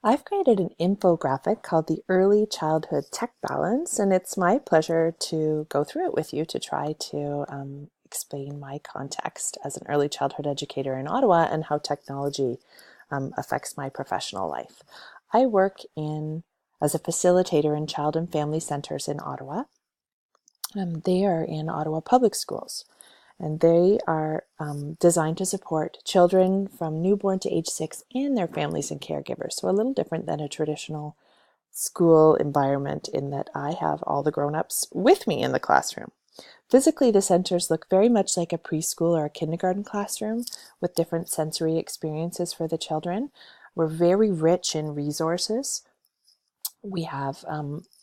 I've created an infographic called the Early Childhood Tech Balance, and it's my pleasure to go through it with you to try to explain my context as an early childhood educator in Ottawa and how technology affects my professional life. I work as a facilitator in child and family centers in Ottawa. They are in Ottawa Public Schools, and they are designed to support children from newborn to age 6 and their families and caregivers. So a little different than a traditional school environment in that I have all the grown-ups with me in the classroom. Physically, the centers look very much like a preschool or a kindergarten classroom with different sensory experiences for the children. We're very rich in resources. We have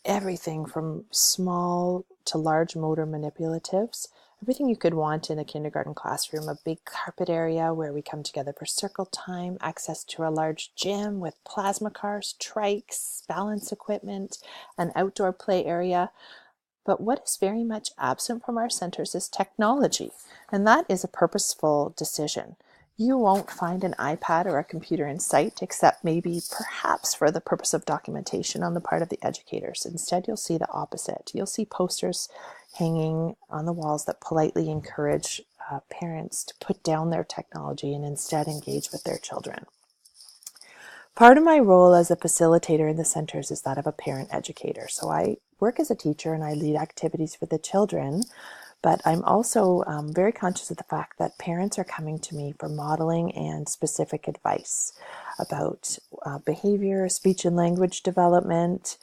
everything from small to large motor manipulatives, everything you could want in a kindergarten classroom, a big carpet area where we come together for circle time, access to a large gym with plasma cars, trikes, balance equipment, an outdoor play area. But what is very much absent from our centers is technology, and that is a purposeful decision. You won't find an iPad or a computer in sight, except maybe perhaps for the purpose of documentation on the part of the educators. Instead, you'll see the opposite. You'll see posters hanging on the walls that politely encourage parents to put down their technology and instead engage with their children. Part of my role as a facilitator in the centers is that of a parent educator. So I work as a teacher and I lead activities for the children, but I'm also very conscious of the fact that parents are coming to me for modeling and specific advice about behavior, speech and language development,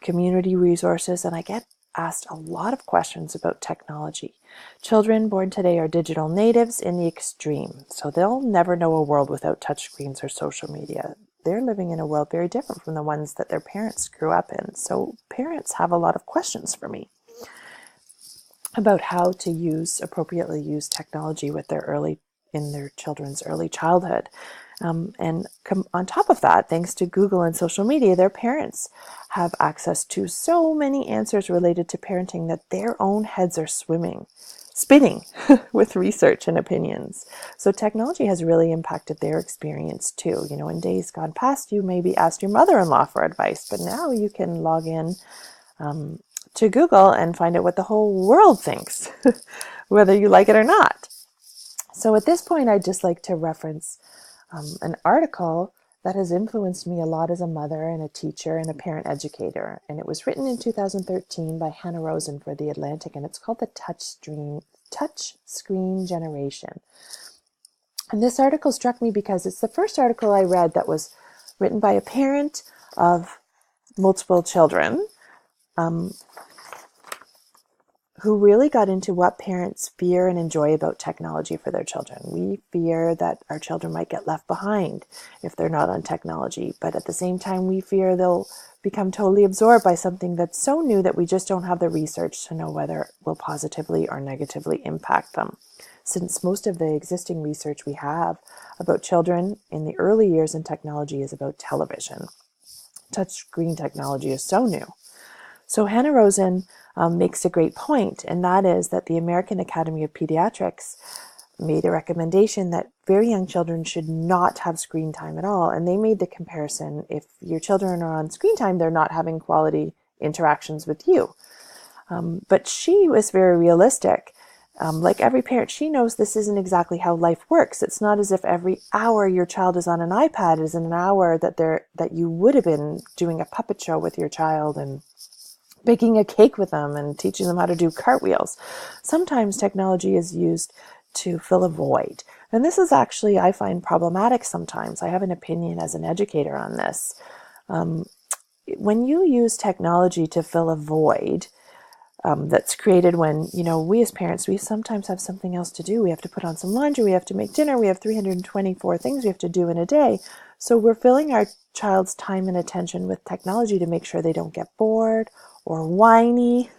community resources, and I get asked a lot of questions about technology. Children born today are digital natives in the extreme, so they'll never know a world without touchscreens or social media. They're living in a world very different from the ones that their parents grew up in. So parents have a lot of questions for me about how to appropriately use technology with in their children's early childhood. On top of that, thanks to Google and social media, their parents have access to so many answers related to parenting that their own heads are spinning with research and opinions. So technology has really impacted their experience too. You know, in days gone past, you maybe asked your mother-in-law for advice, but now you can log in to Google and find out what the whole world thinks, whether you like it or not. So at this point, I'd just like to reference an article that has influenced me a lot as a mother and a teacher and a parent educator. And it was written in 2013 by Hannah Rosen for The Atlantic, and it's called The Touch Screen Generation. And this article struck me because it's the first article I read that was written by a parent of multiple children, who really got into what parents fear and enjoy about technology for their children. We fear that our children might get left behind if they're not on technology, but at the same time, we fear they'll become totally absorbed by something that's so new that we just don't have the research to know whether it will positively or negatively impact them. Since most of the existing research we have about children in the early years in technology is about television. Touchscreen technology is so new. So Hannah Rosen makes a great point, and that is that the American Academy of Pediatrics made a recommendation that very young children should not have screen time at all. And they made the comparison, if your children are on screen time, they're not having quality interactions with you. But she was very realistic. Like every parent, she knows this isn't exactly how life works. It's not as if every hour your child is on an iPad is an hour that you would have been doing a puppet show with your child and baking a cake with them and teaching them how to do cartwheels. Sometimes technology is used to fill a void. And this is actually, I find, problematic sometimes. I have an opinion as an educator on this. When you use technology to fill a void that's created when, we as parents, we sometimes have something else to do. We have to put on some laundry, we have to make dinner, we have 324 things we have to do in a day. So we're filling our child's time and attention with technology to make sure they don't get bored or whiny.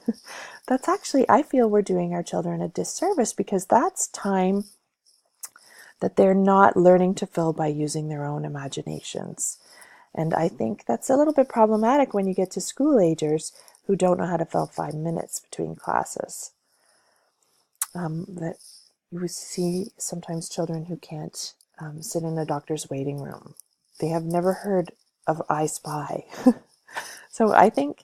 That's actually, I feel we're doing our children a disservice because that's time that they're not learning to fill by using their own imaginations. And I think that's a little bit problematic when you get to school agers who don't know how to fill 5 minutes between classes. That you see sometimes children who can't sit in a doctor's waiting room. They have never heard of I Spy. So I think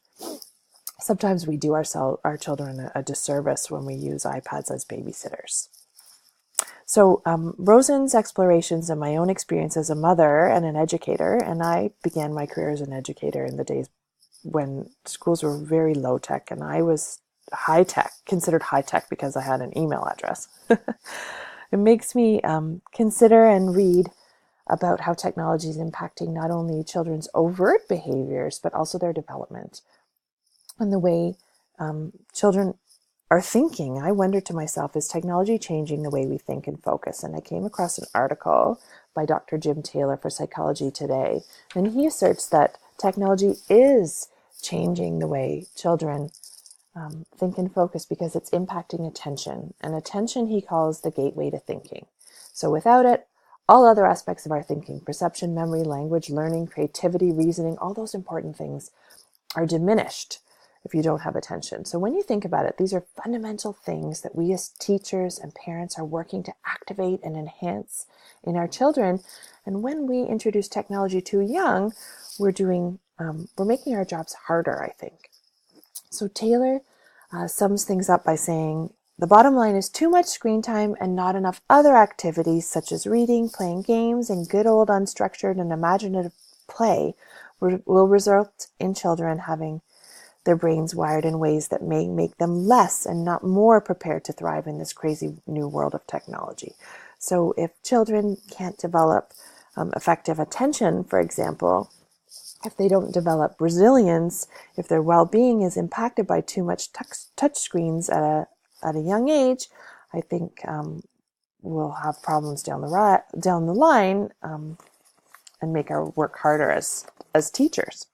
sometimes we do our children a disservice when we use iPads as babysitters. So Rosen's explorations and my own experience as a mother and an educator, and I began my career as an educator in the days when schools were very low tech, and I was high tech, considered high tech because I had an email address. It makes me consider and read about how technology is impacting not only children's overt behaviors, but also their development and the way children are thinking. I wondered to myself, is technology changing the way we think and focus? And I came across an article by Dr. Jim Taylor for Psychology Today, and he asserts that technology is changing the way children think and focus because it's impacting attention. And attention he calls the gateway to thinking. So without it, all other aspects of our thinking, perception, memory, language, learning, creativity, reasoning, all those important things are diminished if you don't have attention. So when you think about it, these are fundamental things that we as teachers and parents are working to activate and enhance in our children. And when we introduce technology too young, we're making our jobs harder, I think. So Taylor sums things up by saying, the bottom line is too much screen time and not enough other activities such as reading, playing games, and good old unstructured and imaginative play will result in children having their brains wired in ways that may make them less and not more prepared to thrive in this crazy new world of technology. So if children can't develop effective attention, for example, if they don't develop resilience, if their well-being is impacted by too much touch screens at a young age, I think we'll have problems down the line and make our work harder as teachers.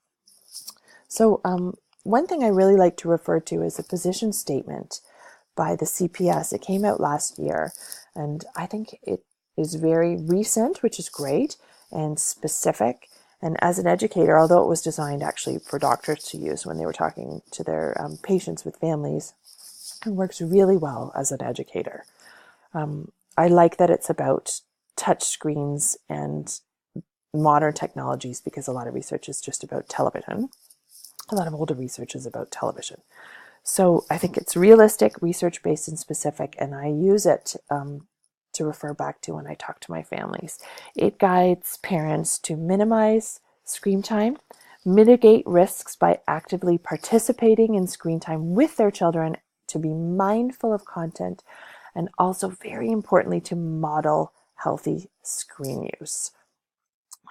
So one thing I really like to refer to is a position statement by the CPS. It came out last year, and I think it is very recent, which is great, and specific. And as an educator, although it was designed actually for doctors to use when they were talking to their patients with families, it works really well as an educator. I like that it's about touch screens and modern technologies because a lot of research is just about television. A lot of older research is about television. So I think it's realistic, research-based, and specific, and I use it to refer back to when I talk to my families. It guides parents to minimize screen time, mitigate risks by actively participating in screen time with their children, to be mindful of content, and also, very importantly, to model healthy screen use.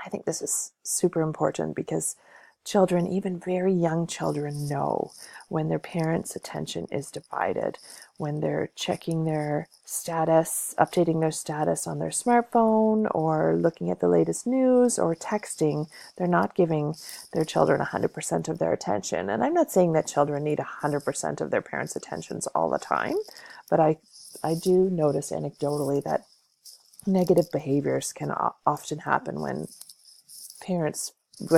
I think this is super important because children, even very young children, know when their parents' attention is divided, when they're checking their status, updating their status on their smartphone, or looking at the latest news, or texting, they're not giving their children 100% of their attention. And I'm not saying that children need 100% of their parents' attentions all the time, but I do notice anecdotally that negative behaviors can often happen when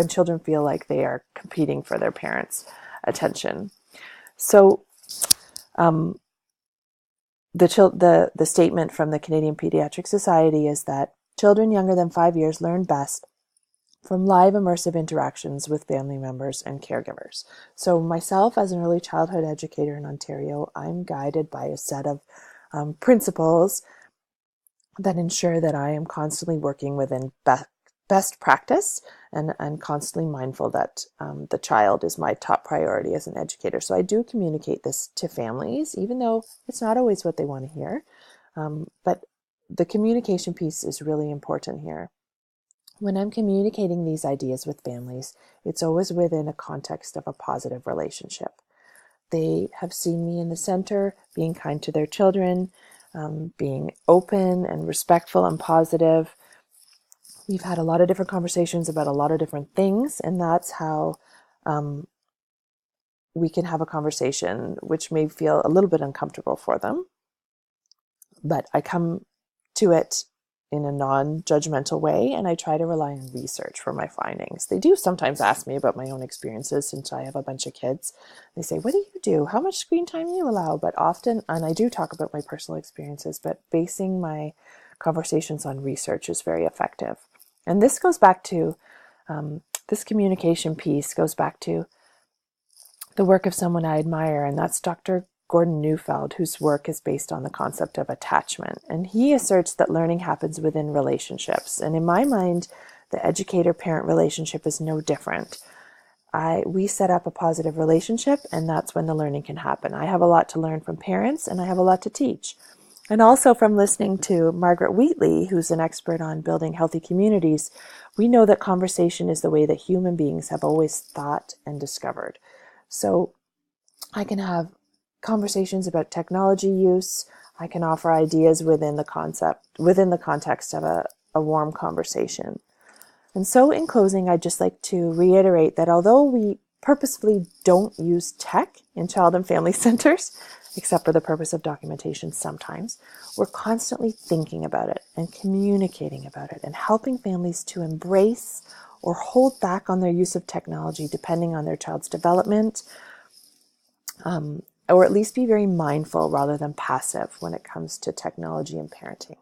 children feel like they are competing for their parents' attention. So the statement from the Canadian Pediatric Society is that children younger than 5 years learn best from live immersive interactions with family members and caregivers. So myself, as an early childhood educator in Ontario, I'm guided by a set of principles that ensure that I am constantly working within best practice and constantly mindful that the child is my top priority as an educator. So I do communicate this to families, even though it's not always what they want to hear. But the communication piece is really important here. When I'm communicating these ideas with families, it's always within a context of a positive relationship. They have seen me in the center, being kind to their children, being open and respectful and positive. We've had a lot of different conversations about a lot of different things, and that's how we can have a conversation which may feel a little bit uncomfortable for them. But I come to it in a non-judgmental way, and I try to rely on research for my findings. They do sometimes ask me about my own experiences since I have a bunch of kids. They say, what do you do? How much screen time do you allow? But often, and I do talk about my personal experiences, but basing my conversations on research is very effective. And this goes back to This communication piece goes back to the work of someone I admire, and that's Dr. Gordon Neufeld, whose work is based on the concept of attachment. And he asserts that learning happens within relationships. And in my mind, the educator-parent relationship is no different. We set up a positive relationship, and that's when the learning can happen. I have a lot to learn from parents, and I have a lot to teach. And also from listening to Margaret Wheatley, who's an expert on building healthy communities, we know that conversation is the way that human beings have always thought and discovered. So I can have conversations about technology use. I can offer ideas within the context of a warm conversation. And so in closing, I'd just like to reiterate that although we purposefully don't use tech in child and family centers, except for the purpose of documentation sometimes, we're constantly thinking about it and communicating about it and helping families to embrace or hold back on their use of technology depending on their child's development, or at least be very mindful rather than passive when it comes to technology and parenting.